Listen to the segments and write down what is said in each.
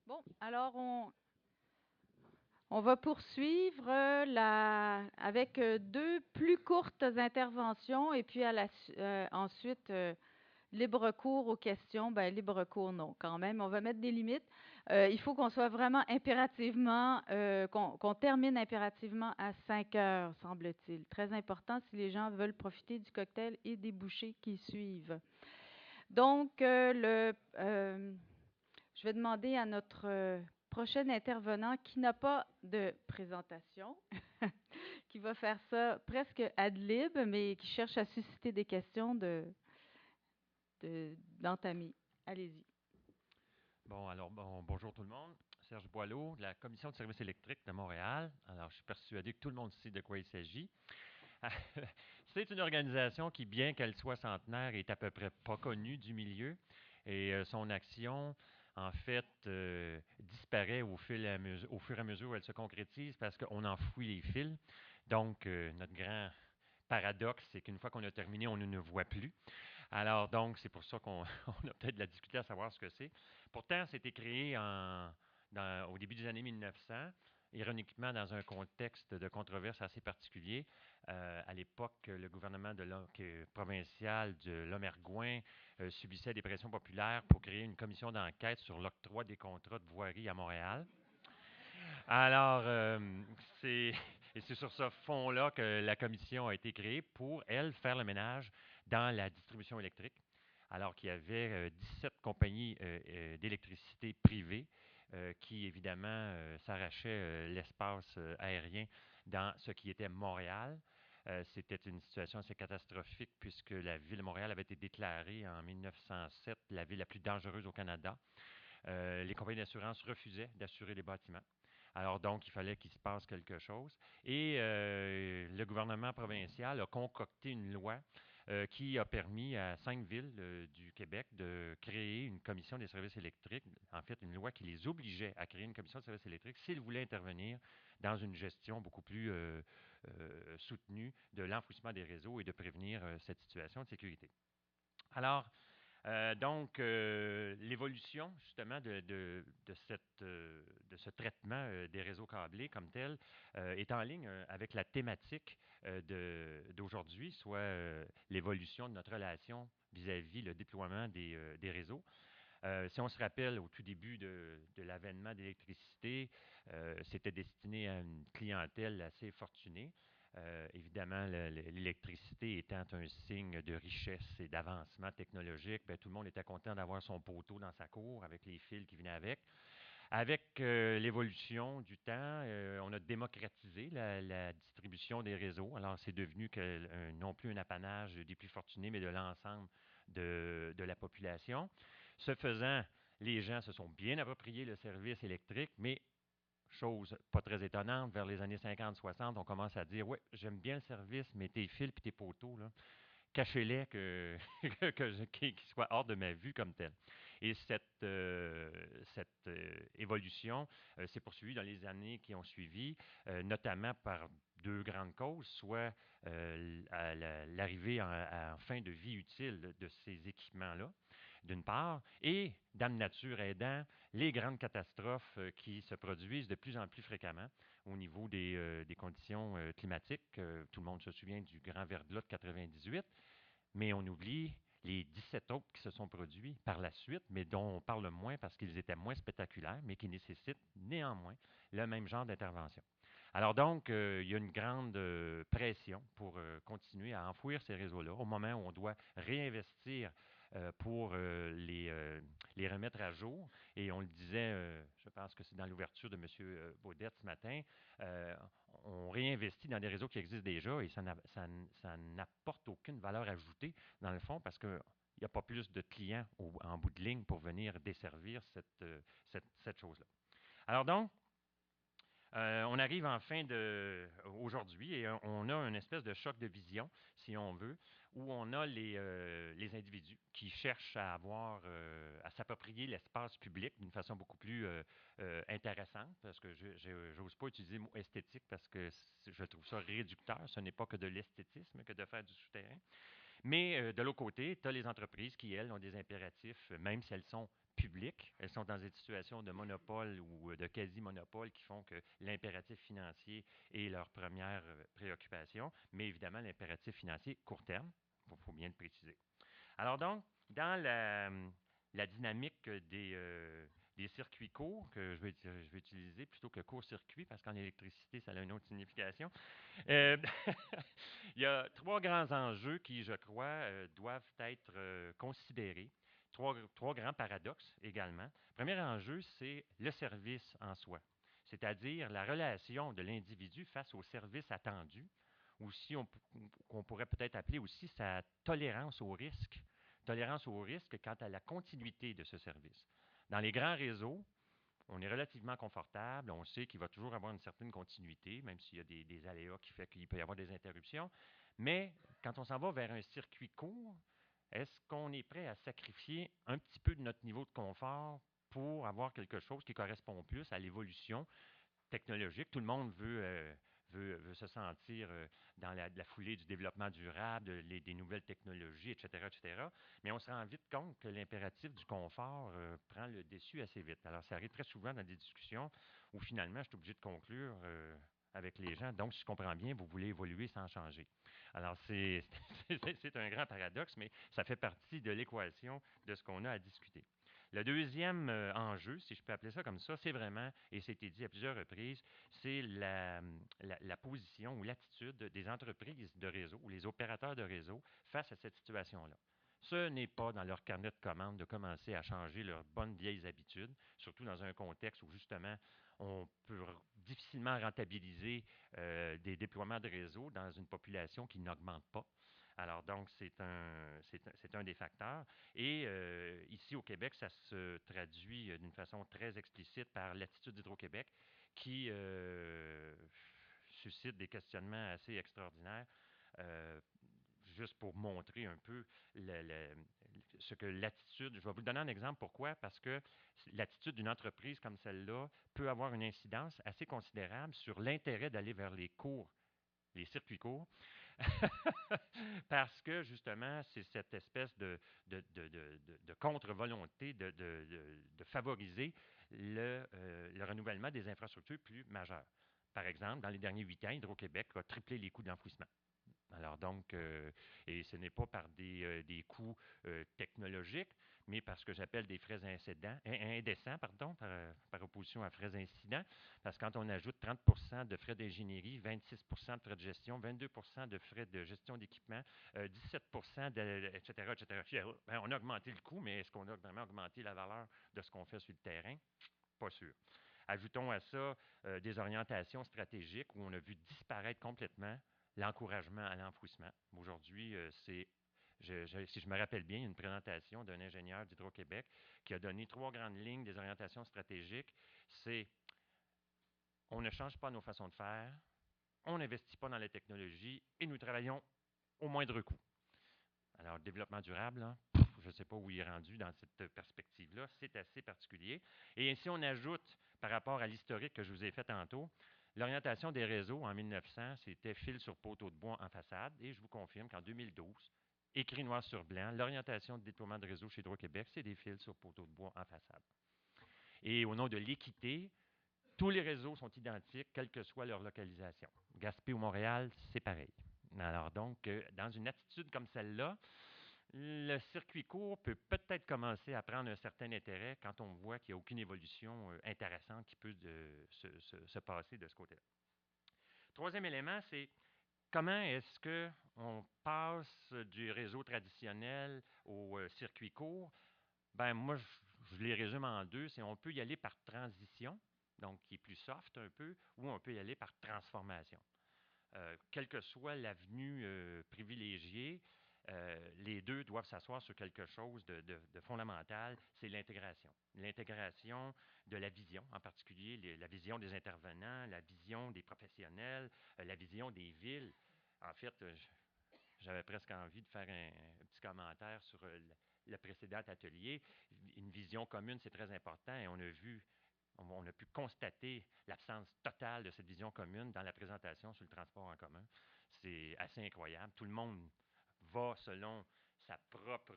Bon, alors on va poursuivre avec deux plus courtes interventions et puis ensuite libre cours aux questions. Ben, libre cours, non, quand même. On va mettre des limites. Il faut qu'on soit vraiment impérativement, qu'on termine impérativement à 5 heures, semble-t-il. Très important si les gens veulent profiter du cocktail et des bouchées qui suivent. Donc, je vais demander à notre prochain intervenant qui n'a pas de présentation, qui va faire ça presque ad lib, mais qui cherche à susciter des questions d'entamer. Allez-y. Bon, alors, bonjour tout le monde. Serge Boileau, de la Commission de services électriques de Montréal. Alors, je suis persuadé que tout le monde sait de quoi il s'agit. C'est une organisation qui, bien qu'elle soit centenaire, est à peu près pas connue du milieu. Et son action, en fait, disparaît au fur et à mesure où elle se concrétise parce qu'on enfouit les fils. Donc, notre grand paradoxe, c'est qu'une fois qu'on a terminé, on ne nous voit plus. Alors, donc, c'est pour ça qu'on on a peut-être de la difficulté à savoir ce que c'est. Pourtant, c'était créé au début des années 1900, ironiquement dans un contexte de controverse assez particulier. À l'époque, le gouvernement provincial de Lomergouin subissait des pressions populaires pour créer une commission d'enquête sur l'octroi des contrats de voirie à Montréal. Alors, c'est et c'est sur ce fond-là que la commission a été créée pour, elle, faire le ménage dans la distribution électrique, alors qu'il y avait 17 compagnies d'électricité privées qui, évidemment, s'arrachaient l'espace aérien dans ce qui était Montréal. C'était une situation assez catastrophique puisque la ville de Montréal avait été déclarée en 1907 la ville la plus dangereuse au Canada. Les compagnies d'assurance refusaient d'assurer les bâtiments. Alors donc, il fallait qu'il se passe quelque chose. Et le gouvernement provincial a concocté une loi qui a permis à 5 villes du Québec de créer une commission des services électriques. En fait, une loi qui les obligeait à créer une commission de services électriques s'ils voulaient intervenir dans une gestion beaucoup plus soutenue de l'enfouissement des réseaux et de prévenir cette situation de sécurité. Alors, l'évolution justement de ce traitement des réseaux câblés comme tel est en ligne avec la thématique d'aujourd'hui, soit l'évolution de notre relation vis-à-vis le déploiement des réseaux. Si on se rappelle, au tout début de l'avènement de l'électricité, c'était destiné à une clientèle assez fortunée. Évidemment, l'électricité étant un signe de richesse et d'avancement technologique, bien, tout le monde était content d'avoir son poteau dans sa cour avec les fils qui venaient avec. Avec l'évolution du temps, on a démocratisé la distribution des réseaux. Alors, c'est devenu non plus un apanage des plus fortunés, mais de l'ensemble de la population. Ce faisant, les gens se sont bien appropriés le service électrique, mais chose pas très étonnante, vers les années 50-60, on commence à dire, oui, j'aime bien le service, mais tes fils et tes poteaux, là, cachez-les qu'ils soient hors de ma vue comme tel. Et cette évolution s'est poursuivie dans les années qui ont suivi, notamment par deux grandes causes, soit l'arrivée en fin de vie utile de ces équipements-là, d'une part, et, Dame Nature aidant, les grandes catastrophes qui se produisent de plus en plus fréquemment au niveau des conditions climatiques. Tout le monde se souvient du grand verglas de 98, mais on oublie les 17 autres qui se sont produits par la suite, mais dont on parle moins parce qu'ils étaient moins spectaculaires, mais qui nécessitent néanmoins le même genre d'intervention. Alors donc, il y a une grande pression pour continuer à enfouir ces réseaux-là au moment où on doit réinvestir pour les remettre à jour. Et on le disait, je pense que c'est dans l'ouverture de M. Baudette ce matin, euh, on réinvestit dans des réseaux qui existent déjà et ça n'apporte aucune valeur ajoutée dans le fond parce qu'il n'y a pas plus de clients en bout de ligne pour venir desservir cette chose-là. Alors donc, on arrive en fin de aujourd'hui et on a une espèce de choc de vision, si on veut, où on a les individus qui cherchent à s'approprier l'espace public d'une façon beaucoup plus intéressante, parce que je n'ose pas utiliser le mot esthétique parce que je trouve ça réducteur. Ce n'est pas que de l'esthétisme que de faire du souterrain. Mais de l'autre côté, tu as les entreprises qui, elles, ont des impératifs, même si elles sont publiques. Elles sont dans des situations de monopole ou de quasi-monopole qui font que l'impératif financier est leur première préoccupation, mais évidemment l'impératif financier court terme, il faut bien le préciser. Alors donc, dans la dynamique des circuits courts, que je vais utiliser plutôt que court-circuit, parce qu'en électricité, ça a une autre signification, euh, il y a trois grands enjeux qui, je crois, doivent être considérés. Trois grands paradoxes également. Le premier enjeu, c'est le service en soi, c'est-à-dire la relation de l'individu face au service attendu, ou si qu'on pourrait peut-être appeler aussi sa tolérance au risque. Tolérance au risque quant à la continuité de ce service. Dans les grands réseaux, on est relativement confortable, on sait qu'il va toujours avoir une certaine continuité, même s'il y a des aléas qui font qu'il peut y avoir des interruptions. Mais quand on s'en va vers un circuit court, est-ce qu'on est prêt à sacrifier un petit peu de notre niveau de confort pour avoir quelque chose qui correspond plus à l'évolution technologique? Tout le monde veut se sentir dans la foulée du développement durable, des nouvelles technologies, etc., etc. Mais on se rend vite compte que l'impératif du confort prend le dessus assez vite. Alors, ça arrive très souvent dans des discussions où finalement, je suis obligé de conclure avec les gens. Donc, si je comprends bien, vous voulez évoluer sans changer. Alors, c'est un grand paradoxe, mais ça fait partie de l'équation de ce qu'on a à discuter. Le deuxième enjeu, si je peux appeler ça comme ça, c'est vraiment, et c'était dit à plusieurs reprises, c'est la position ou l'attitude des entreprises de réseau ou les opérateurs de réseau face à cette situation-là. Ce n'est pas dans leur carnet de commandes de commencer à changer leurs bonnes vieilles habitudes, surtout dans un contexte où justement on peut difficilement rentabiliser des déploiements de réseau dans une population qui n'augmente pas. Alors donc, c'est un des facteurs. Et ici au Québec, ça se traduit d'une façon très explicite par l'attitude d'Hydro-Québec qui suscite des questionnements assez extraordinaires. euh, Juste pour montrer un peu ce que l'attitude, je vais vous donner un exemple pourquoi, parce que l'attitude d'une entreprise comme celle-là peut avoir une incidence assez considérable sur l'intérêt d'aller vers les circuits courts, parce que justement, c'est cette espèce de contre-volonté de favoriser le renouvellement des infrastructures plus majeures. Par exemple, dans les derniers 8 ans, Hydro-Québec a triplé les coûts d'enfouissement. Alors donc, et ce n'est pas par des coûts technologiques, mais par ce que j'appelle des frais indécents, pardon, par opposition à frais incidents, parce que quand on ajoute 30 de frais d'ingénierie, 26 de frais de gestion, 22 de frais de gestion d'équipement, 17 etc., etc., ben, on a augmenté le coût, mais est-ce qu'on a vraiment augmenté la valeur de ce qu'on fait sur le terrain? Pas sûr. Ajoutons à ça des orientations stratégiques où on a vu disparaître complètement l'encouragement à l'enfouissement. Aujourd'hui, si je me rappelle bien, il y a une présentation d'un ingénieur d'Hydro-Québec qui a donné trois grandes lignes des orientations stratégiques. C'est on ne change pas nos façons de faire, on n'investit pas dans la technologie et nous travaillons au moindre coût. Alors, développement durable, là, je ne sais pas où il est rendu dans cette perspective-là, c'est assez particulier. Et si on ajoute, par rapport à l'historique que je vous ai fait tantôt, l'orientation des réseaux en 1900, c'était fil sur poteau de bois en façade, et je vous confirme qu'en 2012, écrit noir sur blanc, l'orientation de déploiement de réseau chez Hydro-Québec, c'est des fils sur poteau de bois en façade. Et au nom de l'équité, tous les réseaux sont identiques, quelle que soit leur localisation. Gaspé ou Montréal, c'est pareil. Alors donc, dans une attitude comme celle-là, le circuit court peut peut-être commencer à prendre un certain intérêt quand on voit qu'il n'y a aucune évolution intéressante qui peut se passer de ce côté-là. Troisième élément, c'est comment est-ce qu'on passe du réseau traditionnel au circuit court? Ben moi, je les résume en deux. C'est on peut y aller par transition, donc qui est plus soft un peu, ou on peut y aller par transformation. Quelle que soit l'avenue privilégiée, les deux doivent s'asseoir sur quelque chose de fondamental, c'est l'intégration. L'intégration de la vision, en particulier la vision des intervenants, la vision des professionnels, la vision des villes. En fait, j'avais presque envie de faire un petit commentaire sur le précédent atelier. Une vision commune, c'est très important et on a pu constater l'absence totale de cette vision commune dans la présentation sur le transport en commun. C'est assez incroyable. Tout le monde va selon sa propre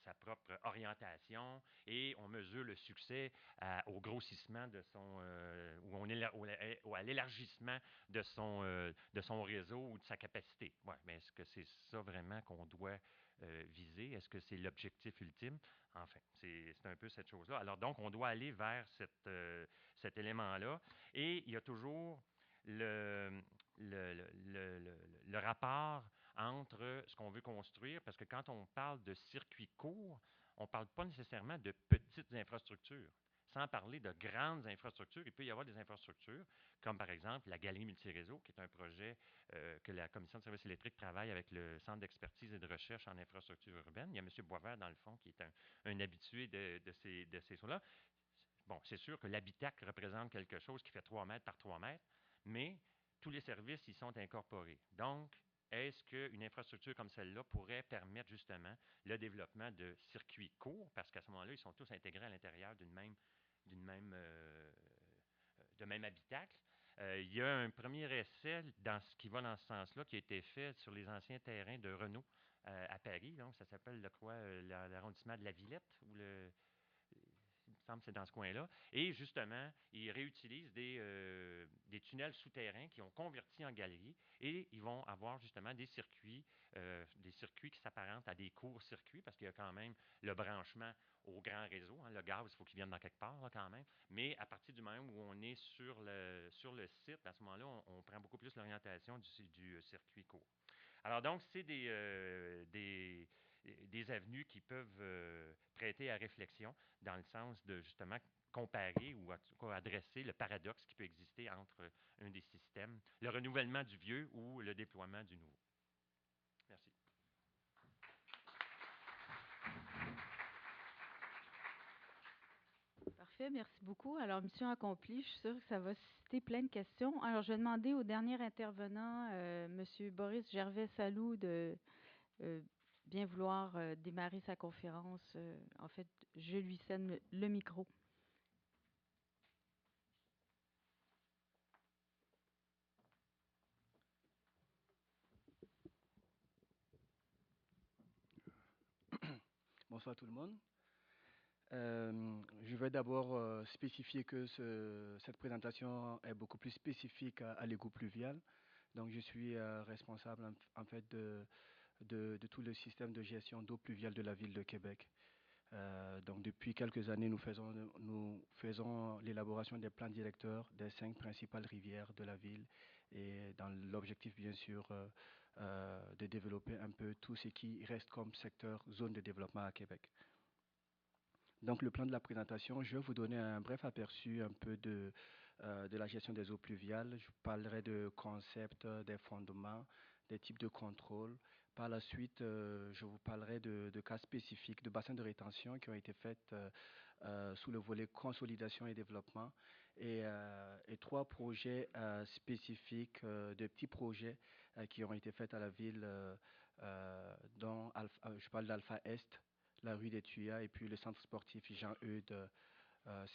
sa propre orientation et on mesure le succès au grossissement de son, ou à l'élargissement de son réseau ou de sa capacité. Ouais, mais est-ce que c'est ça vraiment qu'on doit viser? Est-ce que c'est l'objectif ultime? Enfin, c'est un peu cette chose-là. Alors donc, on doit aller vers cet élément-là et il y a toujours le, le rapport entre ce qu'on veut construire, parce que quand on parle de circuits courts, on ne parle pas nécessairement de petites infrastructures. Sans parler de grandes infrastructures, il peut y avoir des infrastructures, comme par exemple la galerie multiréseau, qui est un projet que la Commission de services électriques travaille avec le Centre d'expertise et de recherche en infrastructure urbaine. Il y a M. Boisvert, dans le fond, qui est un habitué de ces choses-là. Bon, c'est sûr que l'habitacle représente quelque chose qui fait 3 mètres par 3 mètres, mais tous les services y sont incorporés. Donc, est-ce qu'une infrastructure comme celle-là pourrait permettre justement le développement de circuits courts, parce qu'à ce moment-là, ils sont tous intégrés à l'intérieur d'une même, de même habitacle. Il y a un premier essai dans ce qui va dans ce sens-là qui a été fait sur les anciens terrains de Renault à Paris. Donc, ça s'appelle, je crois, l'arrondissement de la Villette, ou il me semble que c'est dans ce coin-là. Et justement, ils réutilisent des tunnels souterrains qui ont converti en galeries et ils vont avoir justement des circuits qui s'apparentent à des courts-circuits parce qu'il y a quand même le branchement au grand réseau. Hein, le gaz, il faut qu'il vienne dans quelque part là, quand même. Mais à partir du moment où on est sur le site, à ce moment-là, on prend beaucoup plus l'orientation du circuit court. Alors donc, c'est des avenues qui peuvent prêter à réflexion dans le sens de justement comparer ou en tout cas adresser le paradoxe qui peut exister entre un des systèmes, le renouvellement du vieux ou le déploiement du nouveau. Merci. Parfait, merci beaucoup. Alors, mission accomplie, je suis sûre que ça va susciter plein de questions. Alors, je vais demander au dernier intervenant, M. Boris Gervais-Salou, de bien vouloir démarrer sa conférence. En fait, je lui cède le micro. Bonsoir tout le monde. Je vais d'abord spécifier que cette présentation est beaucoup plus spécifique à l'égout pluvial. Donc, je suis responsable en fait de tout le système de gestion d'eau pluviale de la ville de Québec. Donc, depuis quelques années, nous faisons l'élaboration des plans directeurs des 5 principales rivières de la ville et dans l'objectif, bien sûr, de développer un peu tout ce qui reste comme secteur zone de développement à Québec. Donc, le plan de la présentation, je vais vous donner un bref aperçu un peu de la gestion des eaux pluviales. Je parlerai de concepts, des fondements, des types de contrôle. Par la suite, je vous parlerai de cas spécifiques, de bassins de rétention qui ont été faits sous le volet consolidation et développement et 3 projets spécifiques, de petits projets qui ont été faits à la ville, dont je parle d'Alpha Est, la rue des Tuyas et puis le centre sportif Jean-Eudes,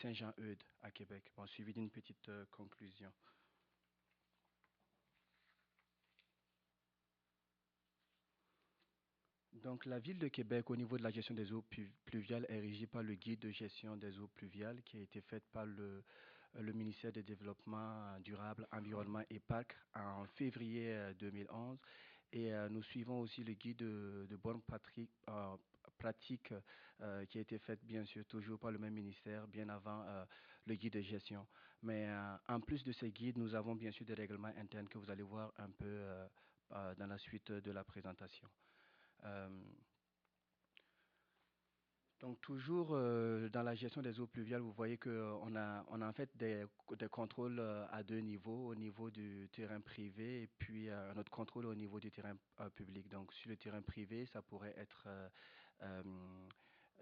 Saint-Jean-Eudes à Québec. Bon, suivi d'une petite conclusion. Donc, la ville de Québec, au niveau de la gestion des eaux pluviales, est régie par le guide de gestion des eaux pluviales qui a été fait par le ministère du Développement durable, Environnement et Parcs en février 2011. Et nous suivons aussi le guide de bonne pratique qui a été fait, bien sûr, toujours par le même ministère, bien avant le guide de gestion. Mais en plus de ces guides, nous avons bien sûr des règlements internes que vous allez voir un peu dans la suite de la présentation. Donc toujours dans la gestion des eaux pluviales, vous voyez qu'on a en fait des contrôles à 2 niveaux, au niveau du terrain privé et puis notre contrôle au niveau du terrain public. Donc sur le terrain privé, ça pourrait être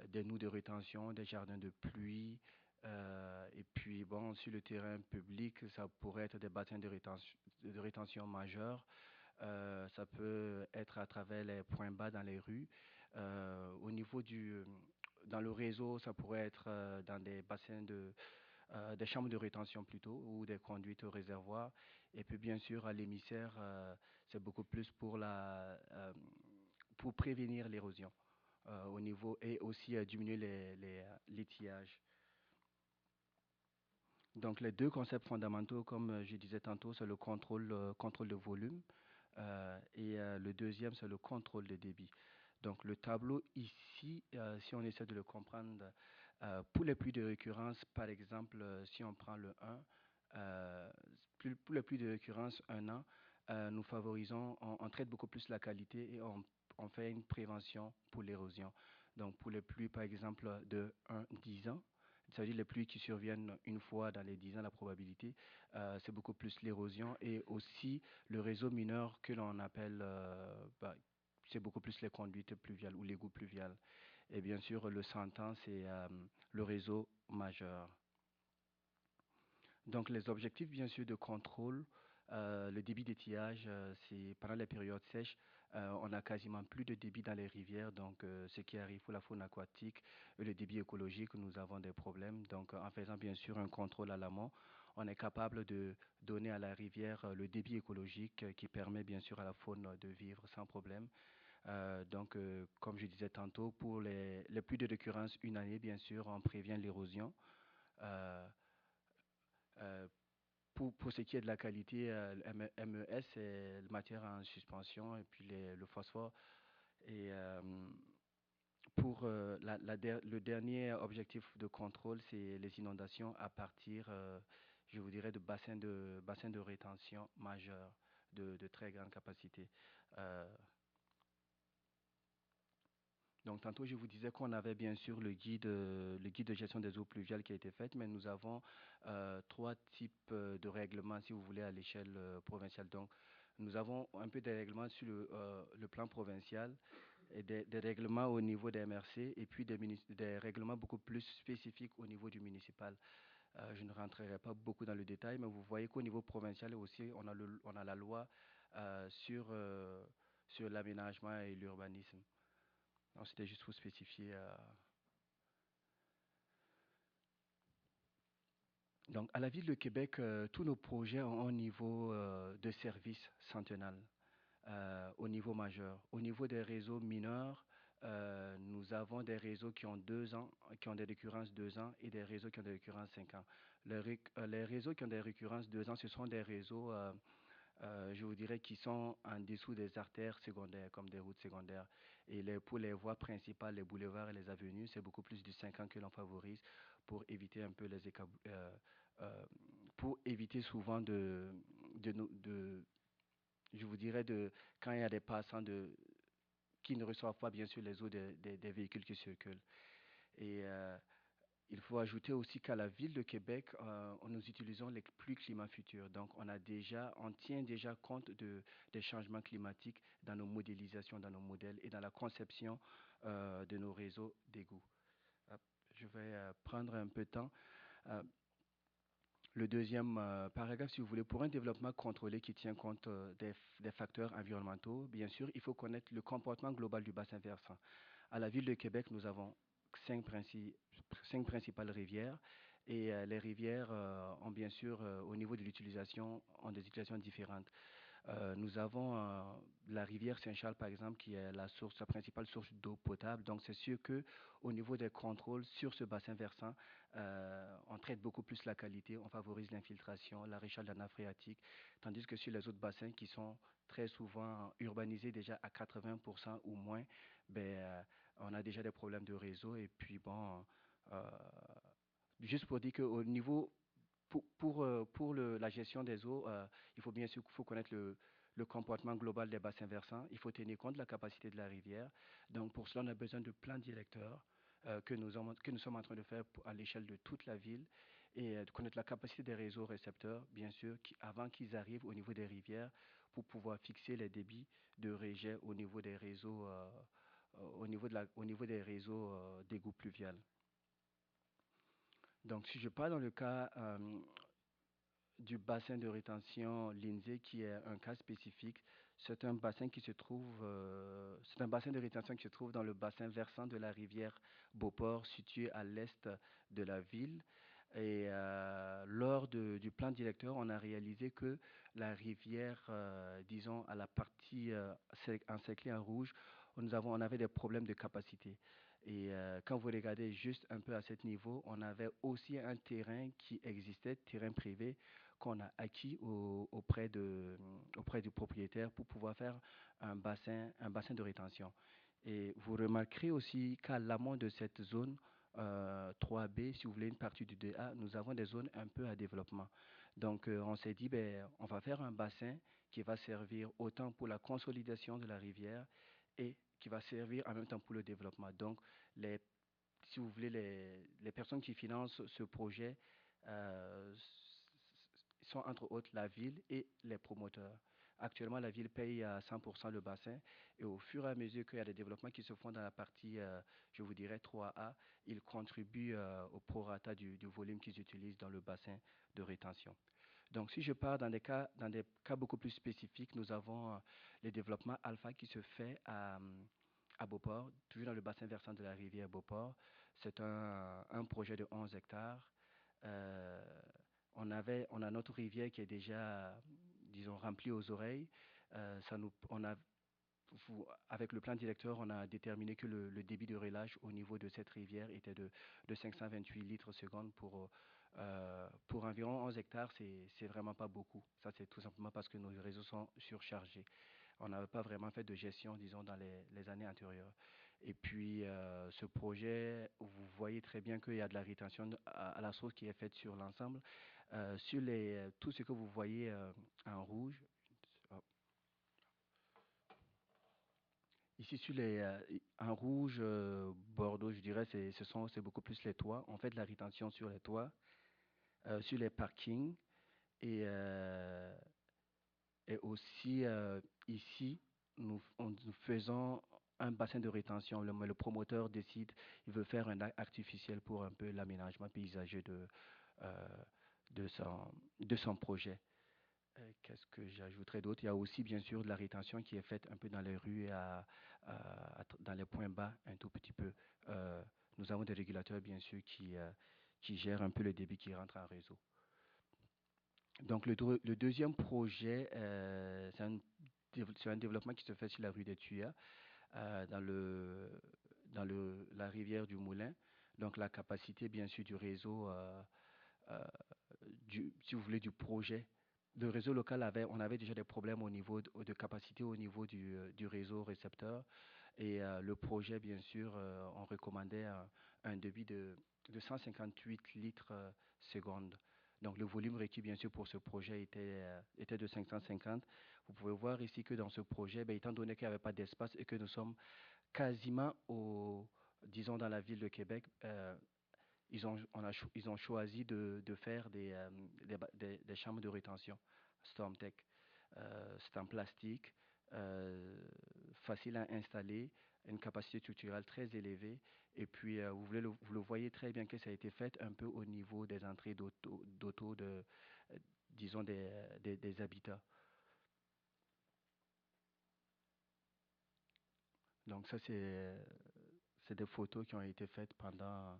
des noues de rétention, des jardins de pluie, et puis bon, sur le terrain public, ça pourrait être des bassins de rétention majeurs. Ça peut être à travers les points bas dans les rues. Au niveau dans le réseau, ça pourrait être dans des bassins des chambres de rétention plutôt, ou des conduites au réservoir. Et puis bien sûr, à l'émissaire, c'est beaucoup plus pour prévenir l'érosion. au niveau et aussi diminuer l'étiage. Donc, les deux concepts fondamentaux, comme je disais tantôt, c'est le contrôle de volume le deuxième, c'est le contrôle de débit. Donc, le tableau ici, si on essaie de le comprendre, pour les pluies de récurrence, par exemple, si on prend le 1, pour les pluies de récurrence 1 an, nous favorisons, on traite beaucoup plus la qualité et on fait une prévention pour l'érosion. Donc, pour les pluies, par exemple, de 10 ans, ça veut dire les pluies qui surviennent une fois dans les 10 ans, la probabilité, c'est beaucoup plus l'érosion et aussi le réseau mineur que l'on appelle, c'est beaucoup plus les conduites pluviales ou l'égout pluvial. Et bien sûr, le 100 ans, c'est le réseau majeur. Donc, les objectifs, bien sûr, de contrôle, le débit d'étiage, c'est pendant les périodes sèches, on a quasiment plus de débit dans les rivières. Donc, ce qui arrive pour la faune aquatique et le débit écologique, nous avons des problèmes. Donc, en faisant bien sûr un contrôle à l'amont, on est capable de donner à la rivière le débit écologique qui permet bien sûr à la faune de vivre sans problème. Donc, comme je disais tantôt, pour les pluies de récurrence une année, bien sûr, on prévient l'érosion. Euh, euh, pour ce qui est de la qualité, le MES, c'est la matière en suspension et puis le phosphore. Et pour le dernier objectif de contrôle, c'est les inondations à partir, je vous dirais, de bassins de rétention majeurs de très grande capacité. Euh, Donc, tantôt, je vous disais qu'on avait bien sûr le guide de gestion des eaux pluviales qui a été fait, mais nous avons trois types de règlements, si vous voulez, à l'échelle provinciale. Donc, nous avons un peu des règlements sur le plan provincial et des règlements au niveau des MRC et puis des règlements beaucoup plus spécifiques au niveau du municipal. Je ne rentrerai pas beaucoup dans le détail, mais vous voyez qu'au niveau provincial aussi, on a la loi sur l'aménagement et l'urbanisme. Non, c'était juste pour spécifier. Donc, à la Ville de Québec, tous nos projets ont un niveau de service centenal, au niveau majeur. Au niveau des réseaux mineurs, nous avons des réseaux qui ont 2 ans, qui ont des récurrences 2 ans et des réseaux qui ont des récurrences 5 ans. Les réseaux qui ont des récurrences 2 ans, ce sont des réseaux je vous dirais, qui sont en dessous des artères secondaires, comme des routes secondaires. Et pour les voies principales, les boulevards et les avenues, c'est beaucoup plus du 5 ans que l'on favorise pour éviter un peu pour éviter souvent je vous dirais, quand il y a des passants qui ne reçoivent pas, bien sûr, les eaux des véhicules qui circulent. Et il faut ajouter aussi qu'à la Ville de Québec, nous utilisons les pluies climat futures. Donc, on tient déjà compte des changements climatiques dans nos modélisations, dans nos modèles et dans la conception de nos réseaux d'égouts. Je vais prendre un peu de temps. Euh, le deuxième paragraphe, si vous voulez, pour un développement contrôlé qui tient compte des facteurs environnementaux, bien sûr, il faut connaître le comportement global du bassin versant. À la Ville de Québec, nous avons cinq, cinq principales rivières et les rivières ont bien sûr, au niveau de l'utilisation, ont des utilisations différentes. Nous avons la rivière Saint-Charles, par exemple, qui est la principale source d'eau potable. Donc, c'est sûr que au niveau des contrôles sur ce bassin versant, on traite beaucoup plus la qualité, on favorise l'infiltration, la réchelle de la nappe phréatique, tandis que sur les autres bassins qui sont très souvent urbanisés déjà à 80% ou moins, ben, on a déjà des problèmes de réseau. Et puis, bon, euh, juste pour dire qu'au niveau la gestion des eaux, il faut bien sûr faut connaître le comportement global des bassins versants. Il faut tenir compte de la capacité de la rivière. Donc, pour cela, on a besoin de plans directeurs que nous sommes en train de faire à l'échelle de toute la ville et de connaître la capacité des réseaux récepteurs, bien sûr, avant qu'ils arrivent au niveau des rivières pour pouvoir fixer les débits de rejet au niveau des réseaux, au niveau des réseaux d'égouts pluvial. Donc, si je parle dans le cas du bassin de rétention Lindsay, qui est un cas spécifique, c'est un bassin c'est un bassin de rétention qui se trouve dans le bassin versant de la rivière Beauport, situé à l'est de la ville. Et lors du plan directeur, on a réalisé que la rivière, disons, à la partie encerclée en rouge, on avait des problèmes de capacité. Et quand vous regardez juste un peu à ce niveau, on avait aussi un terrain qui existait, terrain privé, qu'on a acquis auprès du propriétaire pour pouvoir faire un bassin de rétention. Et vous remarquerez aussi qu'à l'amont de cette zone 3B, si vous voulez une partie du 2A, nous avons des zones un peu à développement. Donc, on s'est dit, ben, on va faire un bassin qui va servir autant pour la consolidation de la rivière et qui va servir en même temps pour le développement. Donc, les, si vous voulez, les personnes qui financent ce projet euh, sont entre autres la ville et les promoteurs. Actuellement, la ville paye à 100% le bassin et au fur et à mesure qu'il y a des développements qui se font dans la partie, je vous dirais, 3A, ils contribuent au prorata du volume qu'ils utilisent dans le bassin de rétention. Donc, si je pars dans des cas beaucoup plus spécifiques, nous avons le développement alpha qui se fait à Beauport, toujours dans le bassin versant de la rivière Beauport. C'est un projet de 11 hectares. Euh, on a notre rivière qui est déjà, disons, remplie aux oreilles. Avec le plan directeur, on a déterminé que le débit de relâche au niveau de cette rivière était de 528 litres seconde pour environ 11 hectares. C'est vraiment pas beaucoup. Ça, c'est tout simplement parce que nos réseaux sont surchargés. On n'avait pas vraiment fait de gestion, disons, dans les années antérieures. Et puis, ce projet, vous voyez très bien qu'il y a de la rétention à la source qui est faite sur l'ensemble. Tout ce que vous voyez en rouge, oh, ici en rouge, bordeaux, je dirais, c'est beaucoup plus les toits. On fait de la rétention sur les toits, sur les parkings et, euh, et aussi ici, nous faisons un bassin de rétention. Le promoteur décide, il veut faire un acte artificiel pour un peu l'aménagement paysager euh, de son projet. Qu'est-ce que j'ajouterais d'autre? Il y a aussi bien sûr de la rétention qui est faite un peu dans les rues et dans les points bas un tout petit peu. Nous avons des régulateurs bien sûr qui gèrent un peu le débit qui rentre en réseau. Donc le deuxième projet, c'est un développement qui se fait sur la rue des Tuyas, la rivière du Moulin. Donc la capacité bien sûr du réseau euh, si vous voulez, du projet. Le réseau local on avait déjà des problèmes au niveau de capacité au niveau du réseau récepteur. Et le projet, bien sûr, on recommandait un débit de 158 litres seconde. Donc le volume requis, bien sûr, pour ce projet était de 550. Vous pouvez voir ici que dans ce projet, ben, étant donné qu'il n'y avait pas d'espace et que nous sommes quasiment disons, dans la ville de Québec, ils ont choisi de faire des chambres de rétention StormTech. C'est en plastique, facile à installer, une capacité structurale très élevée. Et puis, vous le voyez très bien que ça a été fait un peu au niveau des entrées d'auto disons, des habitats. Donc, ça, c'est des photos qui ont été faites pendant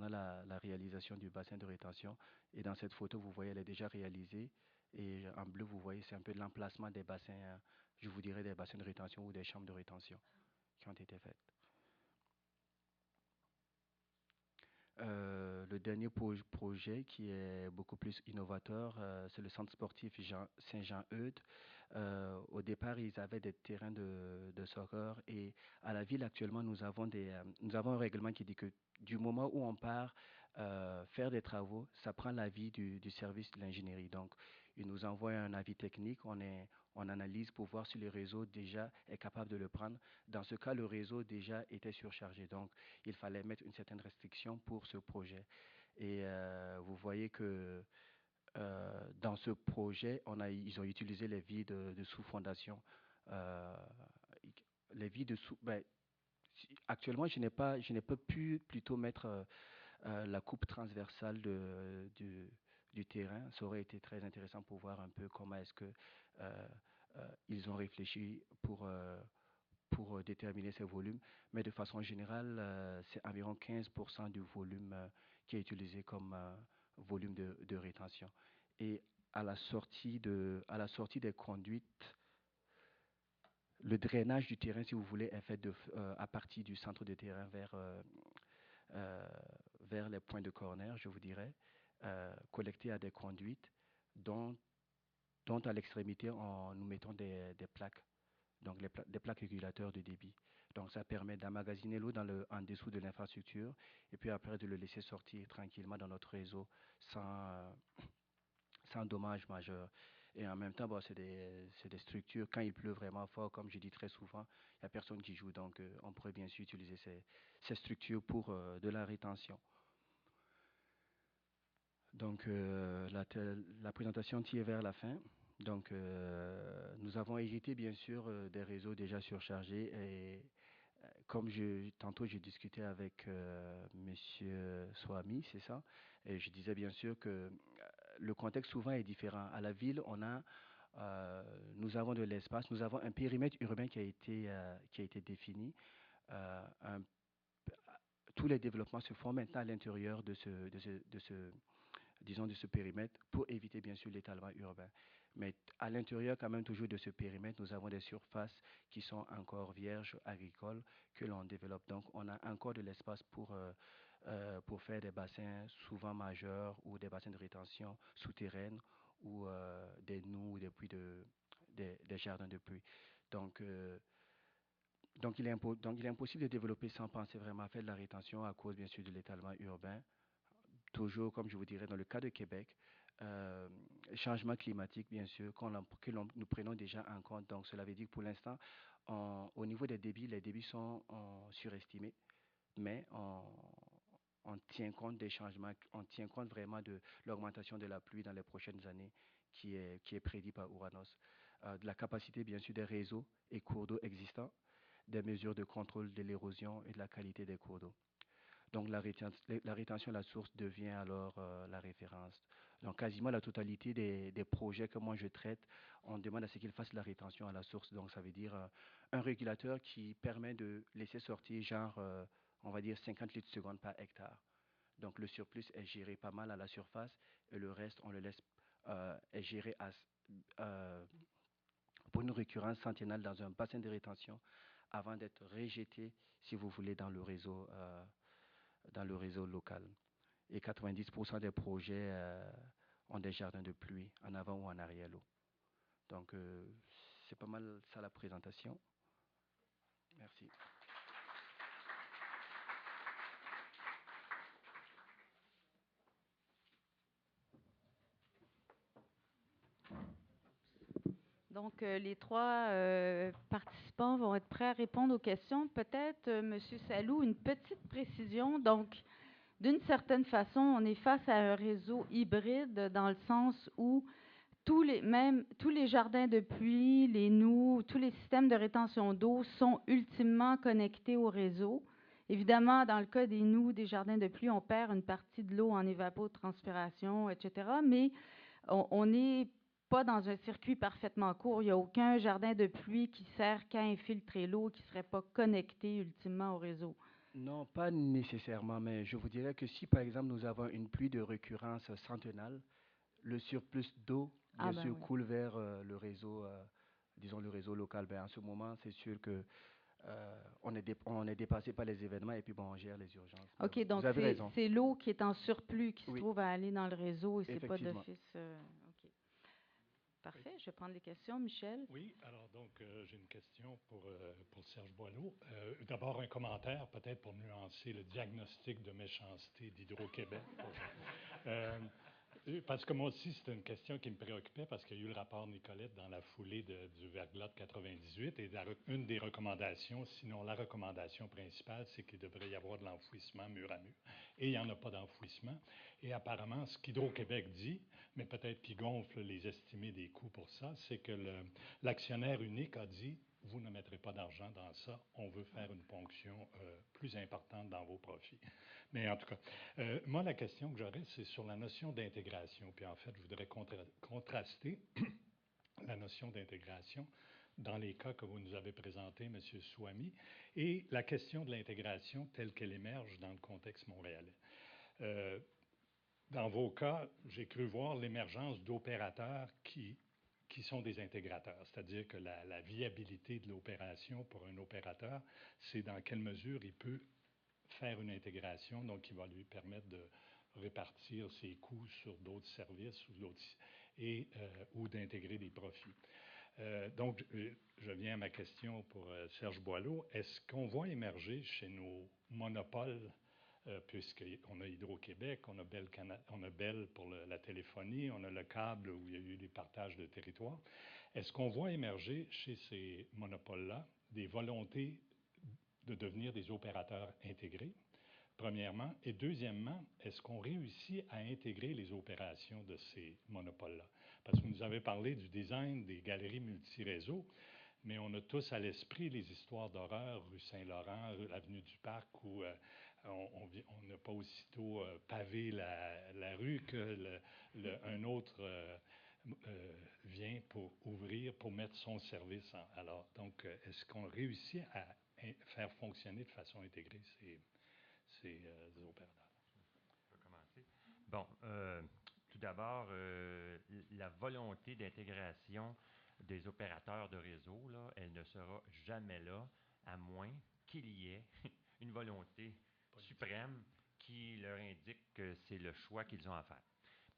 la réalisation du bassin de rétention. Et dans cette photo, vous voyez, elle est déjà réalisée. Et en bleu, vous voyez, c'est un peu l'emplacement des bassins, je vous dirais des bassins de rétention ou des chambres de rétention qui ont été faites. Le dernier projet qui est beaucoup plus innovateur, c'est le centre sportif Saint-Jean-Eudes. Au départ, ils avaient des terrains de soccer et à la ville actuellement, nous avons un règlement qui dit que du moment où on part faire des travaux, ça prend l'avis du service de l'ingénierie. Donc, ils nous envoient un avis technique, on analyse pour voir si le réseau déjà est capable de le prendre. Dans ce cas, le réseau déjà était surchargé. Donc, il fallait mettre une certaine restriction pour ce projet. Et vous voyez que dans ce projet, ils ont utilisé les vies de sous-fondation. Euh, les vies de sous. Ben, actuellement, je n'ai pas pu plutôt mettre la coupe transversale du terrain. Ça aurait été très intéressant pour voir un peu comment est-ce que ils ont réfléchi pour déterminer ces volumes. Mais de façon générale, c'est environ 15% du volume qui est utilisé comme volume de rétention. Et à la sortie des conduites, le drainage du terrain, si vous voulez, est fait à partir du centre de terrain euh, vers les points de corner, je vous dirais, collectés à des conduites dont, dont à l'extrémité, nous mettons des plaques, donc des plaques régulateurs de débit. Donc ça permet d'emmagasiner l'eau en dessous de l'infrastructure et puis après de le laisser sortir tranquillement dans notre réseau sans, sans dommage majeur. Et en même temps, bon, c'est des structures, quand il pleut vraiment fort, comme je dis très souvent, il n'y a personne qui joue. Donc, on pourrait bien sûr utiliser ces structures pour de la rétention. Donc, la présentation tire vers la fin. Donc, nous avons hérité, bien sûr, des réseaux déjà surchargés. Et comme tantôt, j'ai discuté avec Monsieur Swami, c'est ça, et je disais bien sûr que le contexte souvent est différent. À la ville, nous avons de l'espace, nous avons un périmètre urbain qui a été défini. Euh, un- Tous les développements se font maintenant à l'intérieur disons, de ce périmètre pour éviter bien sûr l'étalement urbain. Mais à l'intérieur quand même toujours de ce périmètre, nous avons des surfaces qui sont encore vierges agricoles que l'on développe. Donc on a encore de l'espace pour faire des bassins souvent majeurs ou des bassins de rétention souterraines ou des noues ou des jardins de pluie. Donc, euh, donc il est impossible de développer sans penser vraiment à faire de la rétention à cause bien sûr de l'étalement urbain. Toujours, comme je vous dirais, dans le cas de Québec, euh, changement climatique, bien sûr, nous prenons déjà en compte. Donc, cela veut dire que pour l'instant, au niveau des débits, les débits sont surestimés, mais on tient compte des changements, on tient compte vraiment de l'augmentation de la pluie dans les prochaines années qui est prédit par Ouranos. De la capacité, bien sûr, des réseaux et cours d'eau existants, des mesures de contrôle de l'érosion et de la qualité des cours d'eau. Donc la rétention à la source devient alors la référence. Donc quasiment la totalité des projets que moi je traite, on demande à ce qu'ils fassent la rétention à la source. Donc ça veut dire un régulateur qui permet de laisser sortir genre, on va dire 50 litres seconde par hectare. Donc le surplus est géré pas mal à la surface et le reste, on le laisse est géré euh, pour une récurrence centennale dans un bassin de rétention avant d'être rejeté, si vous voulez, dans le réseau local. Et 90% des projets ont des jardins de pluie en avant ou en arrière l'eau. Donc, c'est pas mal ça la présentation. Merci. Donc, les trois participants vont être prêts à répondre aux questions. Peut-être, Monsieur Salou, une petite précision. Donc, d'une certaine façon, on est face à un réseau hybride dans le sens où tous les jardins de pluie, les noues, tous les systèmes de rétention d'eau sont ultimement connectés au réseau. Évidemment, dans le cas des noues, des jardins de pluie, on perd une partie de l'eau en évapotranspiration, etc. Mais on n'est pas dans un circuit parfaitement court. Il n'y a aucun jardin de pluie qui sert qu'à infiltrer l'eau, qui ne serait pas connecté ultimement au réseau. Non, pas nécessairement, mais je vous dirais que si par exemple nous avons une pluie de récurrence centennale, le surplus d'eau, Ah bien ben sûr, oui. coule vers le réseau, disons le réseau local. Ben, en ce moment, c'est sûr que on est dépassé par les événements et puis bon, on gère les urgences. Mais OK, vous donc avez raison. c'est l'eau qui est en surplus qui se Oui, trouve à aller dans le réseau et c'est pas effectivement. d'office. OK. Parfait. Je vais prendre les questions. Michel? Oui, alors donc j'ai une question pour Serge Boileau. D'abord un commentaire peut-être pour nuancer le diagnostic de méchanceté d'Hydro-Québec. Parce que moi aussi, c'est une question qui me préoccupait parce qu'il y a eu le rapport Nicolette dans la foulée du verglas de 98 et une des recommandations, sinon la recommandation principale, c'est qu'il devrait y avoir de l'enfouissement mur à mur. Et il n'y en a pas d'enfouissement. Et apparemment, ce qu'Hydro-Québec dit, mais peut-être qu'il gonfle les estimés des coûts pour ça, c'est que l'actionnaire unique a dit vous ne mettrez pas d'argent dans ça, on veut faire une ponction plus importante dans vos profits. Mais en tout cas, moi, la question que j'aurais, c'est sur la notion d'intégration. Puis en fait, je voudrais contraster la notion d'intégration dans les cas que vous nous avez présentés, M. Swami, et la question de l'intégration telle qu'elle émerge dans le contexte montréalais. Dans vos cas, j'ai cru voir l'émergence d'opérateurs qui qui sont des intégrateurs. C'est-à-dire que la viabilité de l'opération pour un opérateur, c'est dans quelle mesure il peut faire une intégration, donc qui va lui permettre de répartir ses coûts sur d'autres services ou d'intégrer des profits. Donc, je viens à ma question pour Serge Boileau. Est-ce qu'on voit émerger chez nos monopoles, puisqu'on a Hydro-Québec, on a Bell pour la téléphonie, on a le câble où il y a eu des partages de territoire, est-ce qu'on voit émerger chez ces monopoles-là des volontés de devenir des opérateurs intégrés, premièrement, et deuxièmement, est-ce qu'on réussit à intégrer les opérations de ces monopoles-là? Parce que vous nous avez parlé du design des galeries multiréseaux, mais on a tous à l'esprit les histoires d'horreur, rue Saint-Laurent, l'avenue du Parc, où on n'a pas aussitôt pavé la rue que un autre vient pour ouvrir, pour mettre son service alors. Donc, est-ce qu'on réussit à faire fonctionner de façon intégrée ces opérateurs? Je vais commencer. Bon, tout d'abord, la volonté d'intégration des opérateurs de réseau, là, elle ne sera jamais là, à moins qu'il y ait une volonté suprême qui leur indique que c'est le choix qu'ils ont à faire.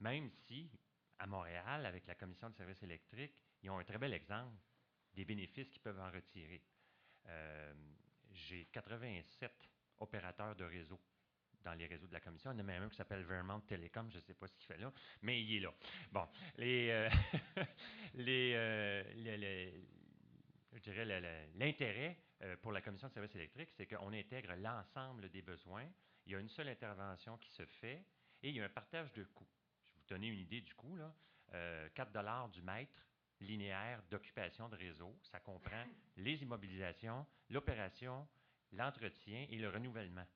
Même si, à Montréal, avec la Commission de services électriques, ils ont un très bel exemple des bénéfices qu'ils peuvent en retirer. J'ai 87 opérateurs de réseau dans les réseaux de la Commission. Il y en a même un qui s'appelle Vermont Telecom, je ne sais pas ce qu'il fait là, mais il est là. Bon, je dirais l'intérêt pour la Commission de services électriques, c'est qu'on intègre l'ensemble des besoins. Il y a une seule intervention qui se fait et il y a un partage de coûts. Je vais vous donner une idée du coût, là. 4 $ du mètre linéaire d'occupation de réseau. Ça comprend les immobilisations, l'opération, l'entretien et le renouvellement.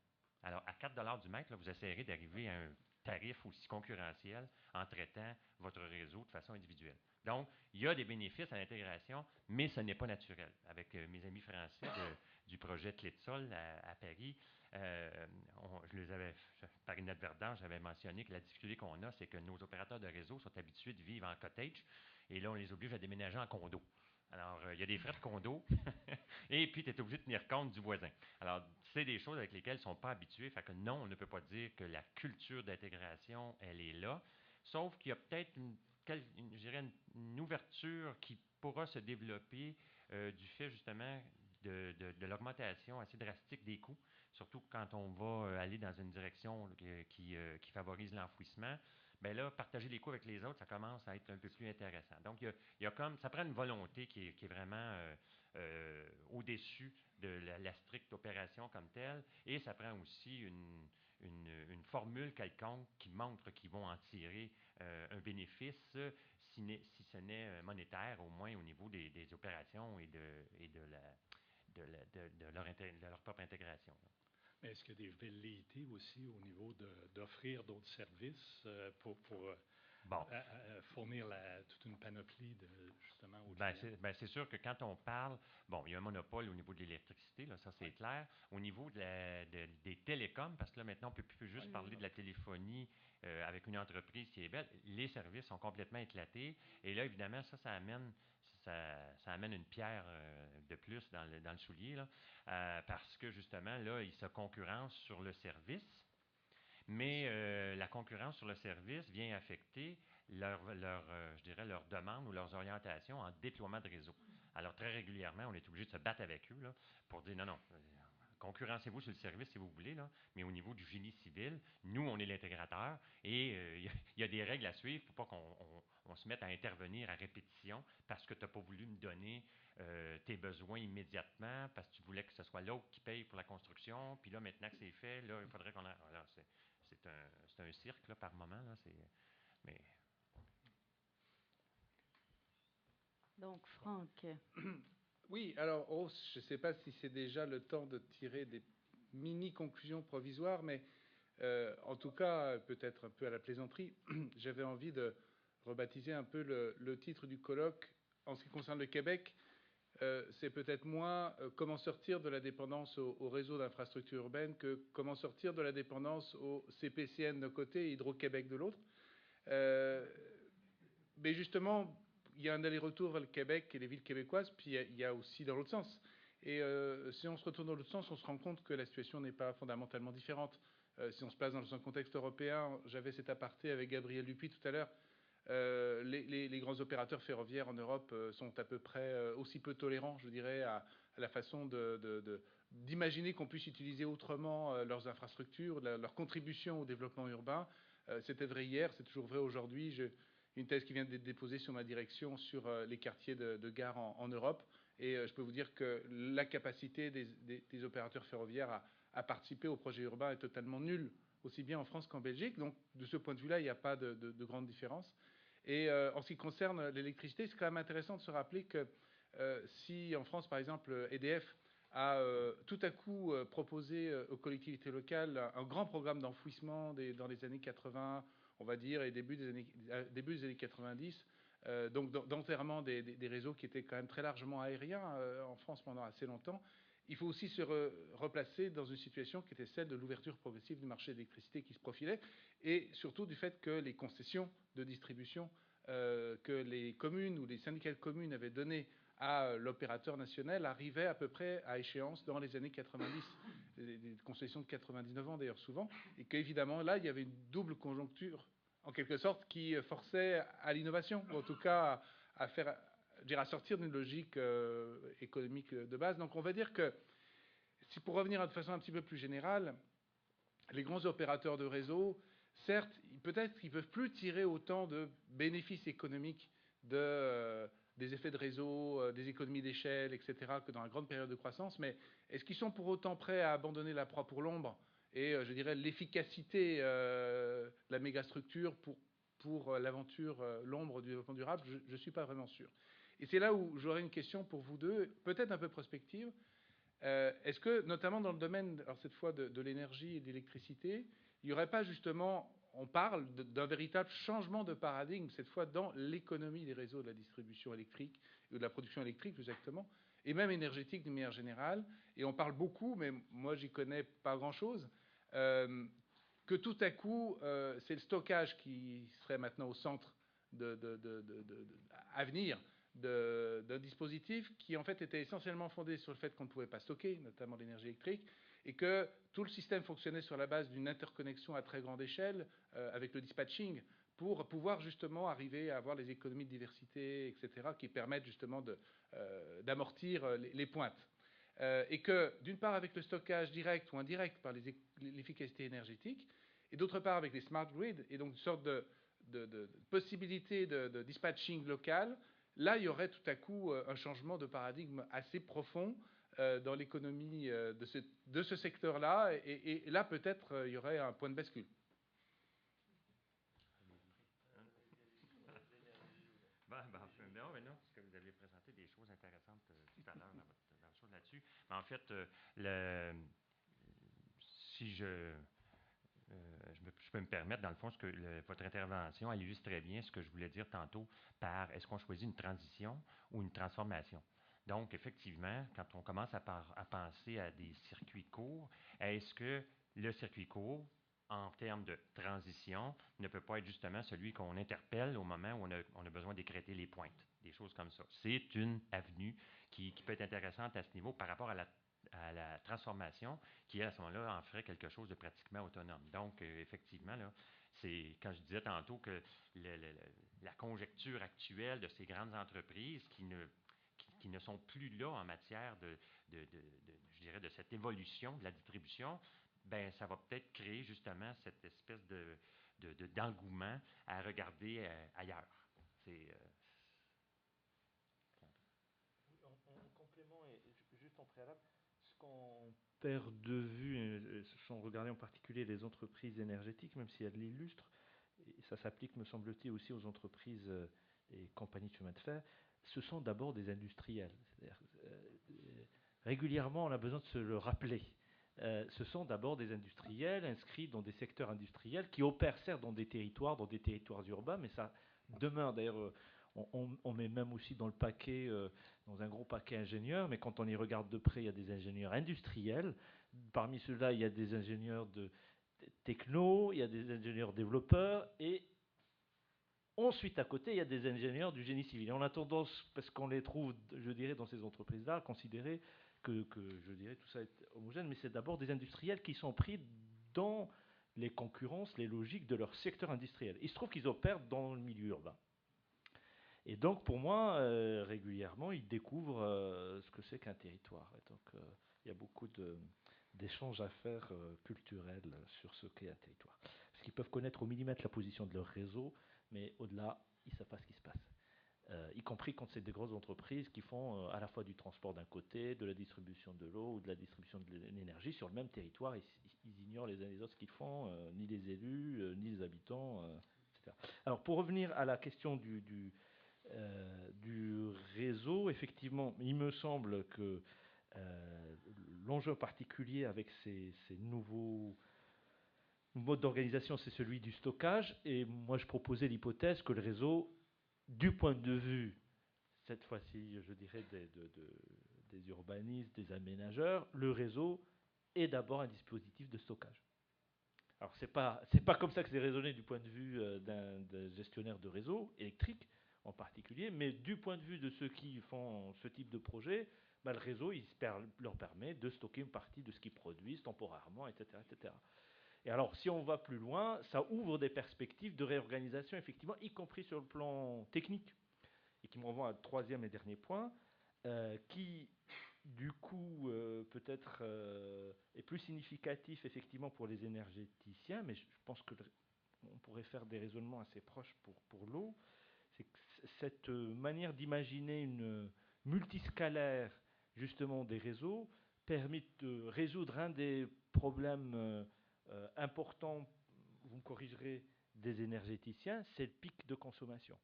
Alors, à 4 $ du mètre, là, vous essayerez d'arriver à un tarif aussi concurrentiel en traitant votre réseau de façon individuelle. Donc, il y a des bénéfices à l'intégration, mais ce n'est pas naturel. Avec mes amis français du projet Clé de Sol à Paris, je les avais, par inadvertance, j'avais mentionné que la difficulté qu'on a, c'est que nos opérateurs de réseau sont habitués de vivre en cottage, et là, on les oblige à déménager en condo. Alors, il y a des frais de condo, et puis tu es obligé de tenir compte du voisin. Alors, c'est des choses avec lesquelles ils ne sont pas habitués, fait que non, on ne peut pas dire que la culture d'intégration, elle est là, sauf qu'il y a peut-être je dirais une ouverture qui pourra se développer du fait justement de l'augmentation assez drastique des coûts, surtout quand on va aller dans une direction qui favorise l'enfouissement. Bien là, partager les coûts avec les autres, ça commence à être un peu plus intéressant. Donc, il y a comme, ça prend une volonté qui est vraiment au-dessus de la stricte opération comme telle, et ça prend aussi une formule quelconque qui montre qu'ils vont en tirer un bénéfice, si ce n'est monétaire, au moins au niveau des opérations et de leur propre intégration. Mais est-ce qu'il y a des velléités aussi au niveau d'offrir d'autres services pour fournir toute une panoplie justement aux clients? C'est sûr que quand on parle, il y a un monopole au niveau de l'électricité, là, ça c'est clair. Au niveau des télécoms, parce que là maintenant on ne peut plus juste parler de la téléphonie avec une entreprise qui est belle, les services sont complètement éclatés. Et là, évidemment, ça amène une pierre de plus dans le soulier, là, parce que justement, là, ils se concurrencent sur le service. Mais la concurrence sur le service vient affecter je dirais leur demande ou leurs orientations en déploiement de réseau. Alors, très régulièrement, on est obligé de se battre avec eux là, pour dire non, concurrencez-vous sur le service si vous voulez, là, mais au niveau du génie civil, nous, on est l'intégrateur et il y a des règles à suivre pour pas qu'on se mette à intervenir à répétition parce que tu n'as pas voulu me donner tes besoins immédiatement, parce que tu voulais que ce soit l'autre qui paye pour la construction, puis là, maintenant que c'est fait, là, il faudrait qu'on... Alors, c'est un cirque, là, par moment, là, mais... Donc, Franck. Oui, alors, je ne sais pas si c'est déjà le temps de tirer des mini-conclusions provisoires, mais en tout cas, peut-être un peu à la plaisanterie, j'avais envie de rebaptiser un peu le titre du colloque en ce qui concerne le Québec. C'est peut-être moins comment sortir de la dépendance au réseau d'infrastructures urbaines que comment sortir de la dépendance au CPCN d'un côté et Hydro-Québec de l'autre. Mais justement, il y a un aller-retour vers le Québec et les villes québécoises, puis il y a aussi dans l'autre sens. Et si on se retourne dans l'autre sens, on se rend compte que la situation n'est pas fondamentalement différente. Si on se place dans un contexte européen, j'avais cet aparté avec Gabriel Dupuis tout à l'heure, les grands opérateurs ferroviaires en Europe sont à peu près aussi peu tolérants, je dirais, à la façon d'imaginer qu'on puisse utiliser autrement leurs infrastructures, leur contribution au développement urbain. C'était vrai hier, c'est toujours vrai aujourd'hui. J'ai une thèse qui vient d'être déposée sur ma direction sur les quartiers de gare en Europe. Et je peux vous dire que la capacité des opérateurs ferroviaires à participer au projet urbain est totalement nulle, aussi bien en France qu'en Belgique. Donc, de ce point de vue-là, il n'y a pas de grande différence. Et en ce qui concerne l'électricité, c'est quand même intéressant de se rappeler que si en France, par exemple, EDF a tout à coup proposé aux collectivités locales un grand programme d'enfouissement dans les années 80, on va dire, et début des années 90, donc d'enterrement des réseaux qui étaient quand même très largement aériens en France pendant assez longtemps. Il faut aussi se replacer dans une situation qui était celle de l'ouverture progressive du marché de l'électricité qui se profilait, et surtout du fait que les concessions de distribution que les communes ou les syndicats de communes avaient données à l'opérateur national arrivaient à peu près à échéance dans les années 90, des concessions de 99 ans d'ailleurs souvent, et qu'évidemment là il y avait une double conjoncture en quelque sorte qui forçait à l'innovation, ou en tout cas à sortir d'une logique économique de base. Donc on va dire que, si pour revenir de façon un petit peu plus générale, les grands opérateurs de réseau, certes, peut-être qu'ils ne peuvent plus tirer autant de bénéfices économiques des effets de réseau, des économies d'échelle, etc., que dans la grande période de croissance, mais est-ce qu'ils sont pour autant prêts à abandonner la proie pour l'ombre et, je dirais, l'efficacité de la mégastructure pour l'aventure, l'ombre du développement durable? Je ne suis pas vraiment sûr. Et c'est là où j'aurais une question pour vous deux, peut-être un peu prospective. Est-ce que, notamment dans le domaine, alors cette fois de l'énergie et de l'électricité, il n'y aurait pas justement, on parle d'un véritable changement de paradigme, cette fois dans l'économie des réseaux de la distribution électrique, ou de la production électrique plus exactement, et même énergétique d'une manière générale, et on parle beaucoup, mais moi j'y connais pas grand-chose, que tout à coup, c'est le stockage qui serait maintenant au centre à venir d'un dispositif qui en fait était essentiellement fondé sur le fait qu'on ne pouvait pas stocker, notamment l'énergie électrique, et que tout le système fonctionnait sur la base d'une interconnexion à très grande échelle avec le dispatching pour pouvoir justement arriver à avoir les économies de diversité, etc., qui permettent justement d'amortir les pointes. Et que d'une part avec le stockage direct ou indirect par l'efficacité énergétique, et d'autre part avec les smart grids, et donc une sorte de possibilité de dispatching local. Là, il y aurait tout à coup un changement de paradigme assez profond dans l'économie de ce secteur-là. Et là, peut-être, il y aurait un point de bascule. Non, mais non, parce que vous avez présenté des choses intéressantes tout à l'heure dans votre chose là-dessus. Mais en fait, si je peux me permettre, dans le fond, votre intervention, elle illustre très bien ce que je voulais dire tantôt par est-ce qu'on choisit une transition ou une transformation. Donc, effectivement, quand on commence à penser à des circuits courts, est-ce que le circuit court, en termes de transition, ne peut pas être justement celui qu'on interpelle au moment où on a besoin d'écrêter les pointes, des choses comme ça. C'est une avenue qui peut être intéressante à ce niveau par rapport à la transformation, qui à ce moment-là en ferait quelque chose de pratiquement autonome. Donc, effectivement, là, c'est quand je disais tantôt que la conjecture actuelle de ces grandes entreprises qui ne sont plus là en matière je dirais, de cette évolution de la distribution, ben ça va peut-être créer justement cette espèce d'engouement à regarder ailleurs. C'est en complément et juste en préalable, ce qu'on perd de vue, sans regarder en particulier les entreprises énergétiques, même si elles l'illustrent, et ça s'applique, me semble-t-il, aussi aux entreprises et compagnies de chemin de fer, ce sont d'abord des industriels. Régulièrement, on a besoin de se le rappeler. Ce sont d'abord des industriels inscrits dans des secteurs industriels qui opèrent certes dans des territoires urbains, mais ça demeure d'ailleurs. On met même aussi dans le paquet, dans un gros paquet ingénieurs, mais quand on y regarde de près, il y a des ingénieurs industriels. Parmi ceux-là, il y a des ingénieurs de techno, il y a des ingénieurs développeurs, et Ensuite, à côté, il y a des ingénieurs du génie civil. Et on a tendance, parce qu'on les trouve, je dirais, dans ces entreprises-là, à considérer que, je dirais, tout ça est homogène, mais c'est d'abord des industriels qui sont pris dans les concurrences, les logiques de leur secteur industriel. Il se trouve qu'ils opèrent dans le milieu urbain. Et donc, pour moi, régulièrement, ils découvrent ce que c'est qu'un territoire. Et donc, il y a beaucoup d'échanges à faire culturels sur ce qu'est un territoire. Parce qu'ils peuvent connaître au millimètre la position de leur réseau, mais au-delà, ils ne savent pas ce qui se passe. Y compris quand c'est des grosses entreprises qui font à la fois du transport d'un côté, de la distribution de l'eau ou de la distribution de l'énergie sur le même territoire. Ils ignorent les uns les autres ce qu'ils font, ni les élus, ni les habitants, etc. Alors, pour revenir à la question du réseau, effectivement, il me semble que l'enjeu particulier avec ces nouveaux modes d'organisation, c'est celui du stockage. Et moi, je proposais l'hypothèse que le réseau, du point de vue, cette fois-ci, je dirais, des urbanistes, des aménageurs, le réseau est d'abord un dispositif de stockage. Alors, c'est pas comme ça que c'est raisonné du point de vue d'un gestionnaire de réseau électrique en particulier, mais du point de vue de ceux qui font ce type de projet, le réseau leur permet de stocker une partie de ce qu'ils produisent temporairement, etc., etc. Et alors, si on va plus loin, ça ouvre des perspectives de réorganisation, effectivement, y compris sur le plan technique. Et qui me renvoie à un troisième et dernier point, qui, du coup, peut-être est plus significatif, effectivement, pour les énergéticiens, mais je pense qu'on pourrait faire des raisonnements assez proches pour l'eau. C'est que cette manière d'imaginer une multiscalaire, justement, des réseaux permet de résoudre un des problèmes important, vous me corrigerez, des énergéticiens, c'est le pic de consommation.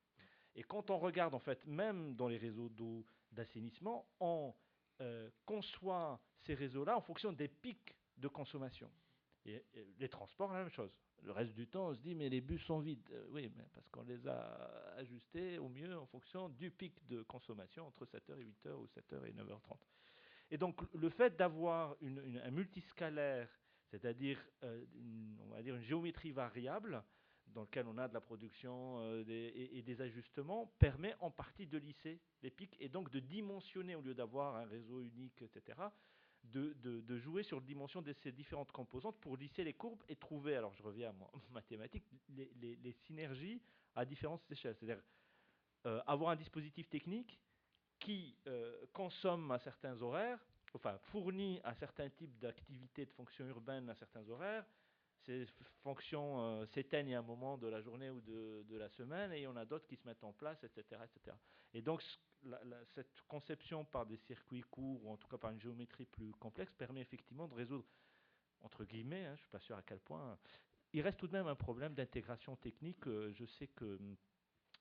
Et quand on regarde, en fait, même dans les réseaux d'eau, d'assainissement, on conçoit ces réseaux-là en fonction des pics de consommation. Et les transports, la même chose. Le reste du temps, on se dit, mais les bus sont vides. Oui, mais parce qu'on les a ajustés au mieux en fonction du pic de consommation entre 7h et 8h ou 7h et 9h30. Et donc, le fait d'avoir un multiscalaire, c'est-à-dire, on va dire, une géométrie variable, dans lequel on a de la production et des ajustements, permet en partie de lisser les pics et donc de dimensionner, au lieu d'avoir un réseau unique, etc., de jouer sur la dimension de ces différentes composantes pour lisser les courbes et trouver, alors je reviens à mon mathématiques, les synergies à différentes échelles. C'est-à-dire avoir un dispositif technique qui consomme à certains horaires, enfin fournit à certains types d'activités de fonctions urbaines à certains horaires. Ces fonctions s'éteignent à un moment de la journée ou de la semaine, et il y en a d'autres qui se mettent en place, etc. etc. Et donc, cette conception par des circuits courts, ou en tout cas par une géométrie plus complexe, permet effectivement de résoudre, entre guillemets, je ne suis pas sûr à quel point, il reste tout de même un problème d'intégration technique. Je sais que,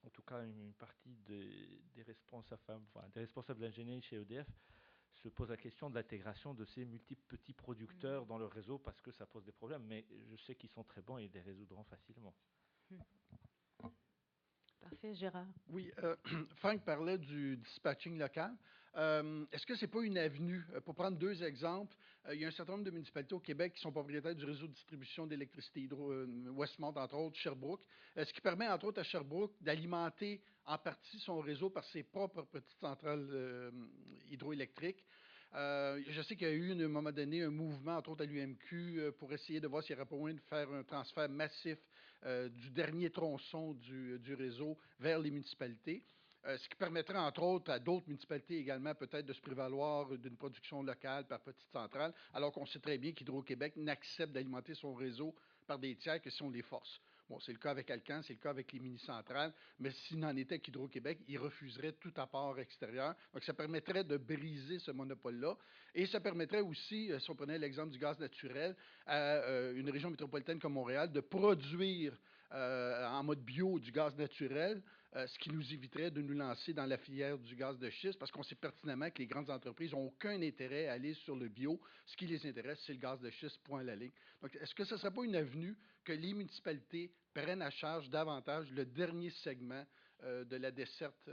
en tout cas, une partie des responsables d'ingénierie chez EDF se pose la question de l'intégration de ces multiples petits producteurs dans le réseau parce que ça pose des problèmes, mais je sais qu'ils sont très bons et ils les résoudront facilement. Parfait, Gérard. Oui, Franck parlait du dispatching local. Est-ce que ce n'est pas une avenue? Pour prendre deux exemples, il y a un certain nombre de municipalités au Québec qui sont propriétaires du réseau de distribution d'électricité Westmont, entre autres Sherbrooke, ce qui permet, entre autres, à Sherbrooke d'alimenter en partie son réseau par ses propres petites centrales hydroélectriques. Je sais qu'il y a eu, à un moment donné, un mouvement, entre autres à l'UMQ, pour essayer de voir s'il n'y aurait pas moyen de faire un transfert massif du dernier tronçon du réseau vers les municipalités. Ce qui permettrait, entre autres, à d'autres municipalités également, peut-être de se prévaloir d'une production locale par petite centrale, alors qu'on sait très bien qu'Hydro-Québec n'accepte d'alimenter son réseau par des tiers que si on les force. Bon, c'est le cas avec Alcan, c'est le cas avec les mini-centrales, mais s'il n'en était qu'Hydro-Québec, il refuserait tout apport extérieur. Donc, ça permettrait de briser ce monopole-là. Et ça permettrait aussi, si on prenait l'exemple du gaz naturel, à une région métropolitaine comme Montréal, de produire en mode bio du gaz naturel, ce qui nous éviterait de nous lancer dans la filière du gaz de schiste, parce qu'on sait pertinemment que les grandes entreprises n'ont aucun intérêt à aller sur le bio. Ce qui les intéresse, c'est le gaz de schiste, point à la ligne. Donc, est-ce que ce ne serait pas une avenue que les municipalités prennent à charge davantage le dernier segment de la desserte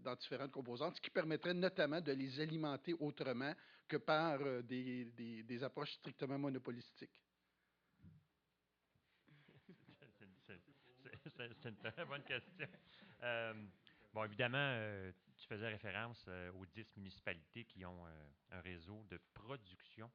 dans différentes composantes, ce qui permettrait notamment de les alimenter autrement que par des approches strictement monopolistiques? c'est une très bonne question. Euh, bon, évidemment, tu faisais référence aux 10 municipalités qui ont un réseau de production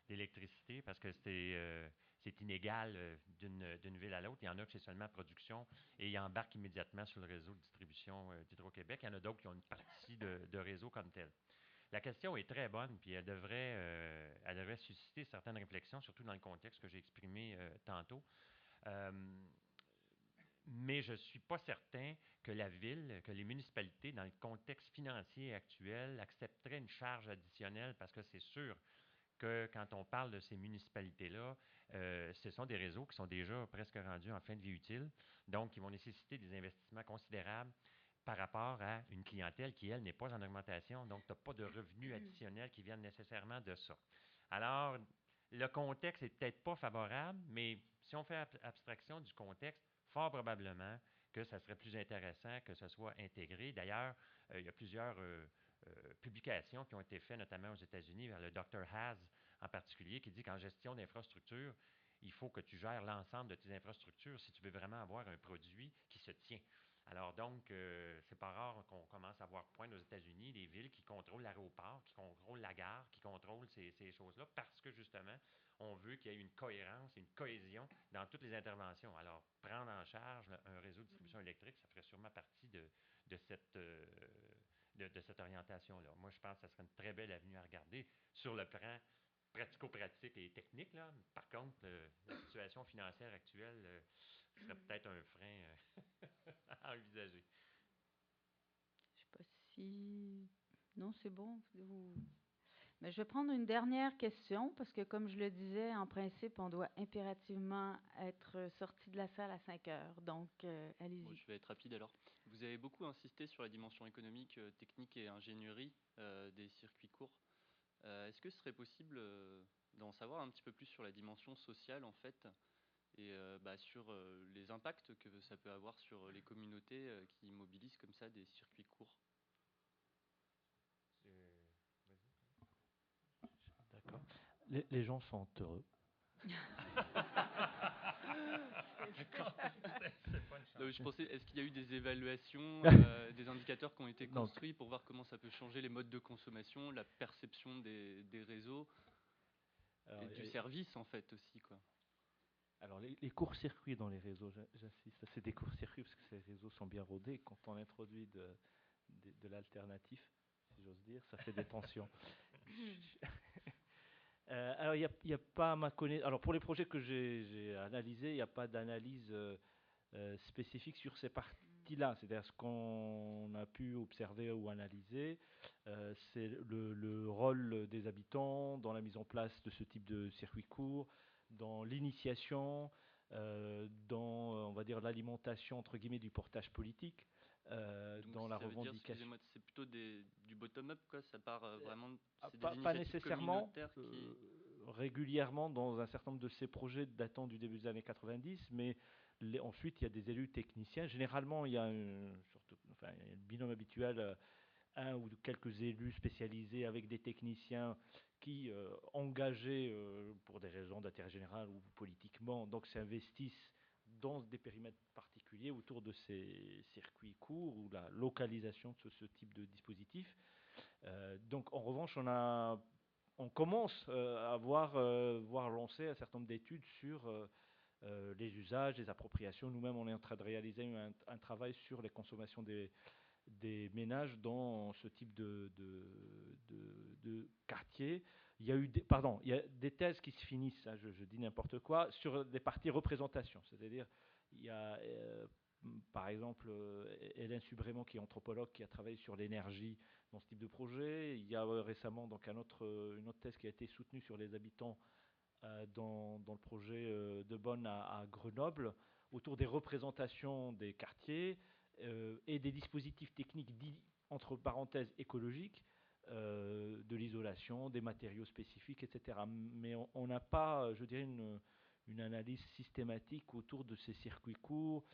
d'électricité parce que c'est inégal d'une ville à l'autre. Il y en a que c'est seulement production et ils embarquent immédiatement sur le réseau de distribution d'Hydro-Québec. Il y en a d'autres qui ont une partie de réseau comme tel. La question est très bonne, puis elle devrait susciter certaines réflexions, surtout dans le contexte que j'ai exprimé tantôt. Euh, mais je ne suis pas certain que la ville, que les municipalités, dans le contexte financier actuel, accepteraient une charge additionnelle parce que c'est sûr que quand on parle de ces municipalités-là, ce sont des réseaux qui sont déjà presque rendus en fin de vie utile, donc ils vont nécessiter des investissements considérables par rapport à une clientèle qui, elle, n'est pas en augmentation, donc tu n'as pas de revenus additionnels qui viennent nécessairement de ça. Alors, le contexte n'est peut-être pas favorable, mais si on fait abstraction du contexte, fort probablement que ça serait plus intéressant que ce soit intégré. D'ailleurs, il y a plusieurs publications qui ont été faites, notamment aux États-Unis, vers le Dr. Haas en particulier, qui dit qu'en gestion d'infrastructure, il faut que tu gères l'ensemble de tes infrastructures si tu veux vraiment avoir un produit qui se tient. Alors donc, c'est pas rare qu'on commence à voir poindre aux États-Unis des villes qui contrôlent l'aéroport, qui contrôlent la gare, qui contrôlent ces choses-là, parce que justement, on veut qu'il y ait une cohérence, une cohésion dans toutes les interventions. Alors, prendre en charge un réseau de distribution électrique, ça ferait sûrement partie de cette orientation-là. Moi, je pense que ça serait une très belle avenue à regarder sur le plan pratico-pratique et technique. Là. Par contre, la situation financière actuelle serait peut-être un frein à envisager. Je sais pas si... Non, c'est bon. Mais je vais prendre une dernière question parce que, comme je le disais, en principe, on doit impérativement être sorti de la salle à 5 heures. Donc, allez-y. Bon, je vais être rapide alors. Vous avez beaucoup insisté sur la dimension économique, technique et ingénierie des circuits courts. Est-ce que ce serait possible d'en savoir un petit peu plus sur la dimension sociale en fait et sur les impacts que ça peut avoir sur les communautés qui mobilisent comme ça des circuits courts? D'accord. Les gens sont heureux. Je pensais, est-ce qu'il y a eu des évaluations, des indicateurs qui ont été construits pour voir comment ça peut changer les modes de consommation, la perception des réseaux et du service en fait aussi quoi. Alors les courts-circuits dans les réseaux, j'insiste, c'est des courts-circuits parce que ces réseaux sont bien rodés. Quand on introduit de l'alternatif, si j'ose dire, ça fait des tensions. Alors, il n'y a pas à ma connaissance. Alors, pour les projets que j'ai analysés, il n'y a pas d'analyse spécifique sur ces parties-là. C'est-à-dire ce qu'on a pu observer ou analyser, c'est le rôle des habitants dans la mise en place de ce type de circuit court, dans l'initiation, dans, on va dire, l'alimentation, entre guillemets, du portage politique. Dans la revendication. C'est plutôt du bottom-up, quoi. Ça part vraiment. Pas nécessairement. Régulièrement dans un certain nombre de ces projets datant du début des années 90, mais ensuite il y a des élus techniciens. Généralement, il y a un binôme habituel, un ou quelques élus spécialisés avec des techniciens qui, engagés pour des raisons d'intérêt général ou politiquement, donc s'investissent dans des périmètres particuliers autour de ces circuits courts ou la localisation de ce type de dispositif. Donc en revanche, on commence à voir lancer un certain nombre d'études sur les usages, les appropriations. Nous-mêmes, on est en train de réaliser un travail sur les consommations des ménages dans ce type de quartier. Il y a des thèses qui se finissent, hein, je dis n'importe quoi, sur des parties représentation. C'est-à-dire, il y a par exemple Hélène Subrémont, qui est anthropologue, qui a travaillé sur l'énergie dans ce type de projet. Il y a récemment donc une autre thèse qui a été soutenue sur les habitants dans le projet de Bonn à Grenoble, autour des représentations des quartiers et des dispositifs techniques dits, entre parenthèses, écologiques, de l'isolation, des matériaux spécifiques, etc. Mais on n'a pas, je dirais, une analyse systématique autour de ces circuits courts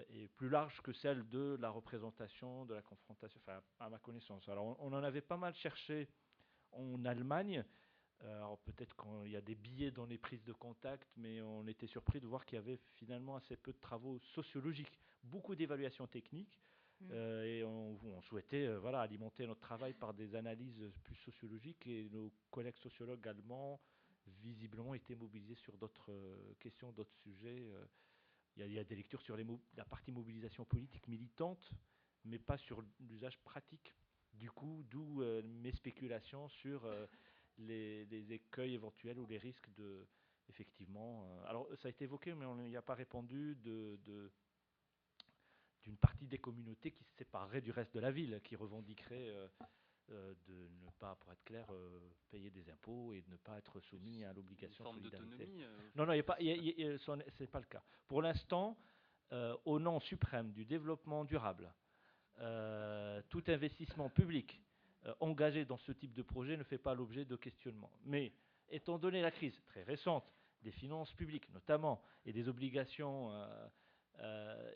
et plus large que celle de la représentation, de la confrontation, enfin, à ma connaissance. Alors, on en avait pas mal cherché en Allemagne. Alors peut-être qu'il y a des biais dans les prises de contact, mais on était surpris de voir qu'il y avait finalement assez peu de travaux sociologiques, beaucoup d'évaluations techniques, et on souhaitait voilà, alimenter notre travail par des analyses plus sociologiques, et nos collègues sociologues allemands visiblement étaient mobilisés sur d'autres questions, d'autres sujets. Il y a des lectures sur la partie mobilisation politique militante, mais pas sur l'usage pratique. Du coup, d'où mes spéculations sur les écueils éventuels ou les risques de, effectivement. Alors, ça a été évoqué, mais on n'y a pas répondu d'une partie des communautés qui se séparerait du reste de la ville, qui revendiquerait de ne pas, pour être clair, payer des impôts et de ne pas être soumis à l'obligation de Une forme solidarité. d'autonomie. Non, non, c'est pas le cas. Pour l'instant, au nom suprême du développement durable, tout investissement public engagé dans ce type de projet ne fait pas l'objet de questionnement. Mais étant donné la crise très récente des finances publiques notamment et des obligations,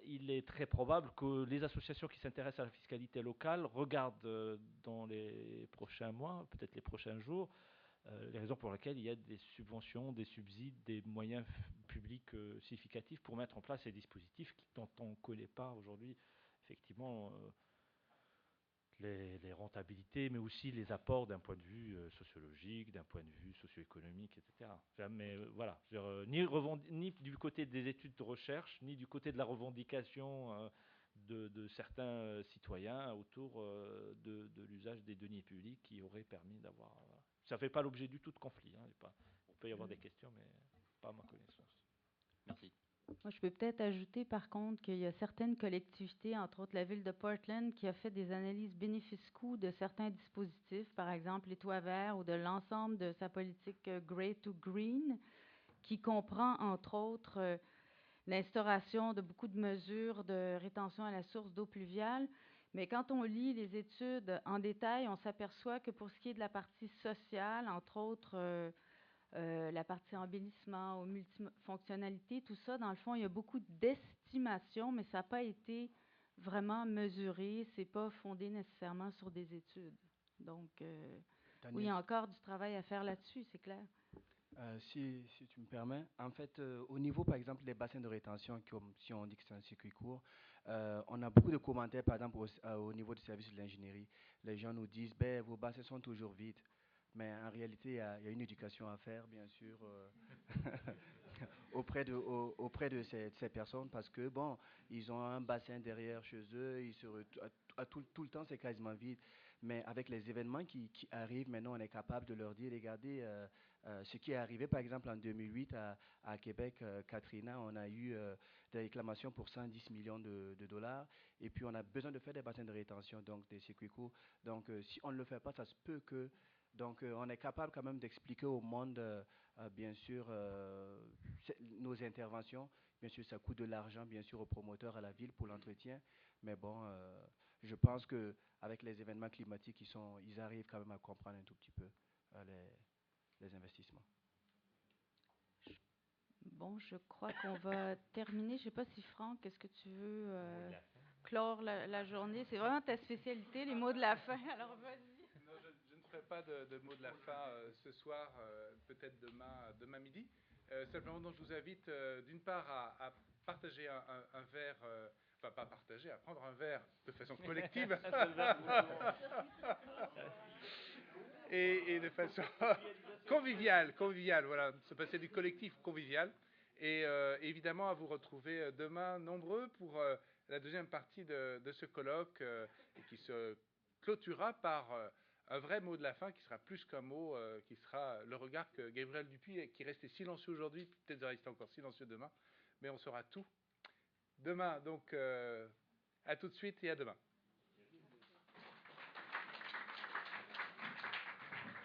il est très probable que les associations qui s'intéressent à la fiscalité locale regardent dans les prochains mois, peut-être les prochains jours, les raisons pour lesquelles il y a des subventions, des subsides, des moyens publics significatifs pour mettre en place ces dispositifs dont on ne connaît pas aujourd'hui effectivement les rentabilités, mais aussi les apports d'un point de vue sociologique, d'un point de vue socio-économique, etc. Mais voilà, ni du côté des études de recherche, ni du côté de la revendication de certains citoyens autour de l'usage des deniers publics qui aurait permis d'avoir... Ça ne fait pas l'objet du tout de conflit. Hein, il peut y avoir des questions, mais pas à ma connaissance. Merci. Moi, je peux peut-être ajouter, par contre, qu'il y a certaines collectivités, entre autres la ville de Portland, qui a fait des analyses bénéfices-coûts de certains dispositifs, par exemple les toits verts ou de l'ensemble de sa politique Grey to Green, qui comprend, entre autres, l'instauration de beaucoup de mesures de rétention à la source d'eau pluviale. Mais quand on lit les études en détail, on s'aperçoit que pour ce qui est de la partie sociale, entre autres... la partie embellissement, aux multifonctionnalités, tout ça, dans le fond, il y a beaucoup d'estimations, mais ça n'a pas été vraiment mesuré. Ce n'est pas fondé nécessairement sur des études. Donc, oui, il y a encore du travail à faire là-dessus, c'est clair. Si tu me permets, en fait, au niveau, par exemple, des bassins de rétention, comme si on dit que c'est un circuit court, on a beaucoup de commentaires, par exemple, au niveau du service de l'ingénierie. Les gens nous disent, ben, vos bassins sont toujours vides. Mais en réalité, il y a une éducation à faire, bien sûr, auprès de ces personnes, parce que, bon, ils ont un bassin derrière chez eux, tout le temps, c'est quasiment vide. Mais avec les événements qui arrivent, maintenant, on est capable de leur dire, regardez, ce qui est arrivé, par exemple, en 2008 à Québec, Katrina, on a eu des réclamations pour 110 millions de dollars, et puis on a besoin de faire des bassins de rétention, donc des circuits courts. Donc, si on ne le fait pas, ça se peut que... Donc, on est capable quand même d'expliquer au monde, bien sûr, nos interventions. Bien sûr, ça coûte de l'argent, bien sûr, aux promoteurs, à la ville pour l'entretien. Mais bon, je pense qu'avec les événements climatiques, ils arrivent quand même à comprendre un tout petit peu les investissements. Bon, je crois qu'on va terminer. Je ne sais pas si Franck, est-ce que tu veux clore la journée? C'est vraiment ta spécialité, les mots de la fin. Alors, vas-y. Non, je ne ferai pas de mots de la fin ce soir, peut-être demain midi. Simplement, donc, je vous invite d'une part à partager un verre, enfin pas partager, à prendre un verre de façon collective et de façon conviviale, voilà, se passer du collectif convivial. Et évidemment à vous retrouver demain nombreux pour la deuxième partie de ce colloque qui se clôturera par un vrai mot de la fin qui sera plus qu'un mot, qui sera le regard que Gabriel Dupuis, qui restait silencieux aujourd'hui, peut-être va rester encore silencieux demain, mais on saura tout demain. Donc à tout de suite et à demain.